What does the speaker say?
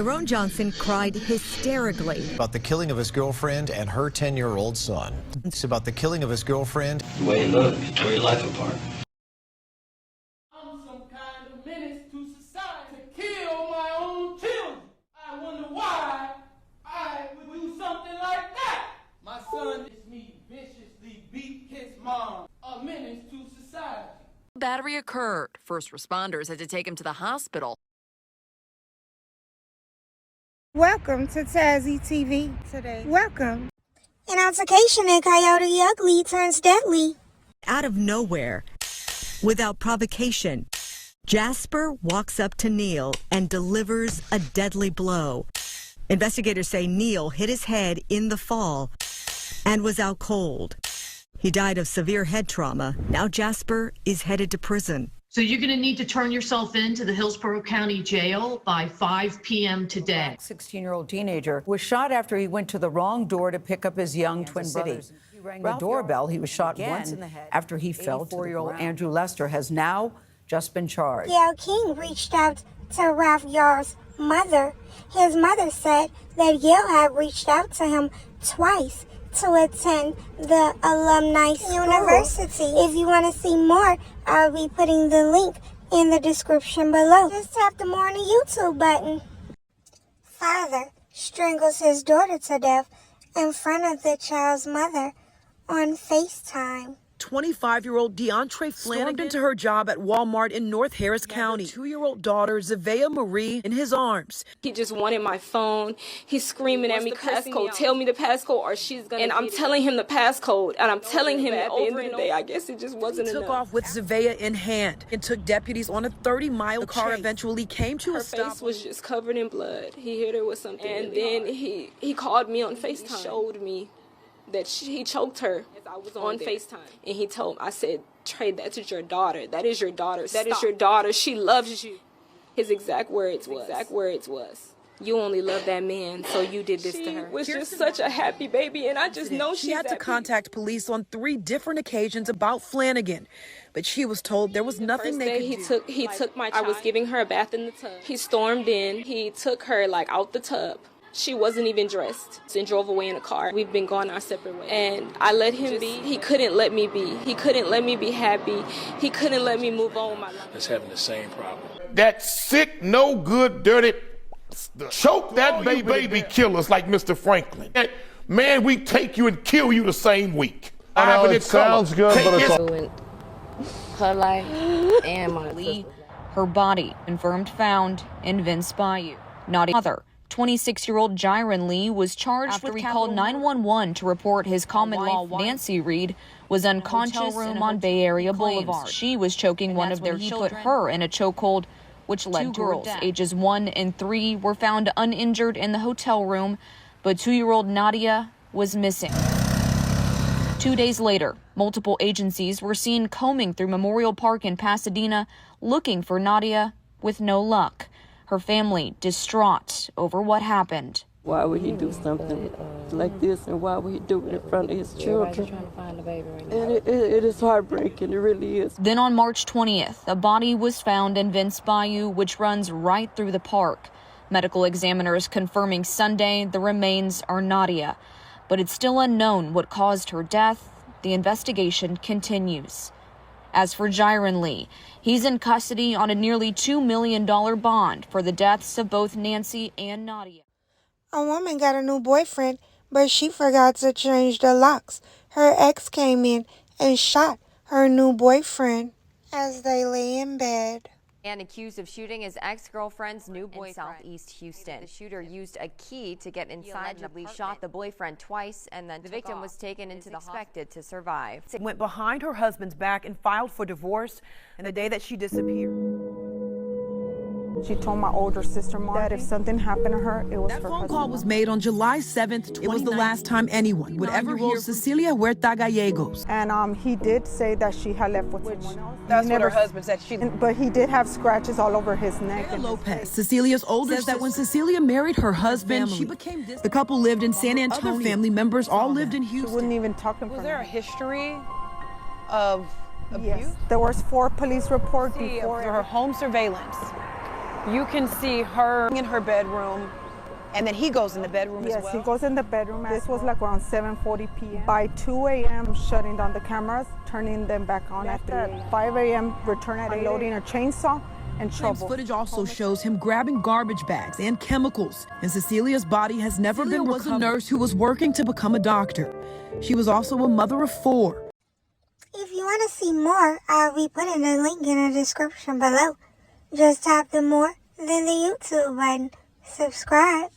Tyrone Johnson cried hysterically about the killing of his girlfriend and her 10-year-old son. It's about the killing of his girlfriend. The way you look, you tore your life apart. I'm some kind of menace to society to kill my own children. I wonder why I would do something like that. My son is me viciously beat his mom. A menace to society. Battery occurred. First responders had to take him to the hospital. Welcome to Tazzy TV today. Welcome. An altercation in Coyote Ugly turns deadly. out of nowhere. Without provocation, Jasper walks up to Neil and delivers a deadly blow. Investigators say Neil hit his head in the fall and was out cold. He died of severe head trauma. Now Jasper is headed to prison. So you're going to need to turn yourself in to the Hillsborough County Jail by 5 p.m. today. 16-year-old teenager was shot after he went to the wrong door to pick up his young twin brothers. He rang the doorbell. He was shot once in the head after he fell. 84-year-old Andrew Lester has now just been charged. Gail King reached out to Ralph Yar's mother. His mother said that Gail had reached out to him twice to attend the alumni university. If you want to see more, I'll be putting the link in the description below. Just tap the more on the YouTube button. Father strangles his daughter to death in front of the child's mother on FaceTime. 25-year-old DeAndre Flanagan stormed into her job at Walmart in North Harris County. 2-year-old daughter, Zavea Marie, in his arms. He just wanted my phone. He's screaming at me, passcode, tell me the passcode or she's gonna. And I'm telling him the passcode, and I'm telling him that over and over. I guess it just wasn't enough. He took off with Zavea in hand and took deputies on a 30-mile chase. The car eventually came to a stop. Her face was just covered in blood. He hit her with something. And then he called me on FaceTime. He showed me that he choked her I was on FaceTime. And he told me, I said, Trey, that's your daughter. That is your daughter. That is your daughter. She loves you. His exact words was, you only love that man, so you did this to her. She was just such a happy baby, and I just know she had to contact police on 3 different occasions about Flanagan, but she was told there was nothing they could do. He took my child. I was giving her a bath in the tub. He stormed in. He took her out the tub. She wasn't even dressed and drove away in a car. We've been going our separate ways. And I let him be. He couldn't let me be. He couldn't let me be happy. He couldn't let me move on with my life. It's having the same problem. That sick, no good, dirty, choke that baby killers like Mr. Franklin. That, man, we take you and kill you the same week. It sounds good, but it's all... Her life and my Lee, her body confirmed found in Vince Bayou. Naudia's mother, 26-year-old Jiren Lee, was charged after he called 911 to report his common-law wife, Nancy Reed, was unconscious in on Bay Area Boulevard. She was choking one of their children. He put her in a chokehold, which led to girls ages 1 and 3 were found uninjured in the hotel room, but 2-year-old Naudia was missing. 2 days later, multiple agencies were seen combing through Memorial Park in Pasadena looking for Naudia with no luck. Her family distraught over what happened. Why would he do something like this, and why would he do it in front of his children? Trying to find the baby right now. And it is heartbreaking, it really is. Then on March 20th, a body was found in Vince Bayou, which runs right through the park. Medical examiners confirming Sunday the remains are Naudia, but it's still unknown what caused her death. The investigation continues. As for Jiren Lee, he's in custody on a nearly $2 million bond for the deaths of both Nancy and Naudia. A woman got a new boyfriend, but she forgot to change the locks. Her ex came in and shot her new boyfriend as they lay in bed. And accused of shooting his ex-girlfriend's new boyfriend in Southeast Houston. The shooter used a key to get inside and allegedly shot the boyfriend twice, and then the victim was taken into the hospital to survive. Went behind her husband's back and filed for divorce, and the day that she disappeared. She told my older sister, Marty, that if something happened to her, it was that her phone husband. call was made on July 7th. It was the last time anyone would ever hear Cecilia Huerta Gallegos. And he did say that she had left with someone else. That's what her husband said. But he did have scratches all over his neck. And Lopez, Cecilia's older sister, says that when Cecilia married her husband, she became distant. The couple lived in San Antonio. Other family members all lived in Houston. She wouldn't even talk in front of Was there a history of abuse? Yes. There was 4 police reports before her home surveillance. You can see her in her bedroom, and then he goes in the bedroom as well? Yes, he goes in the bedroom. This was like around 7:40 p.m. By 2 a.m., shutting down the cameras, turning them back on at 3 a.m. 5 a.m., return at unloading a chainsaw and shovel. Footage also shows him grabbing garbage bags and chemicals. And Cecilia's body has never been recovered. Cecilia was a nurse who was working to become a doctor. She was also a mother of 4. If you want to see more, I'll be putting a link in the description below. Just tap the more, then the YouTube button. Subscribe.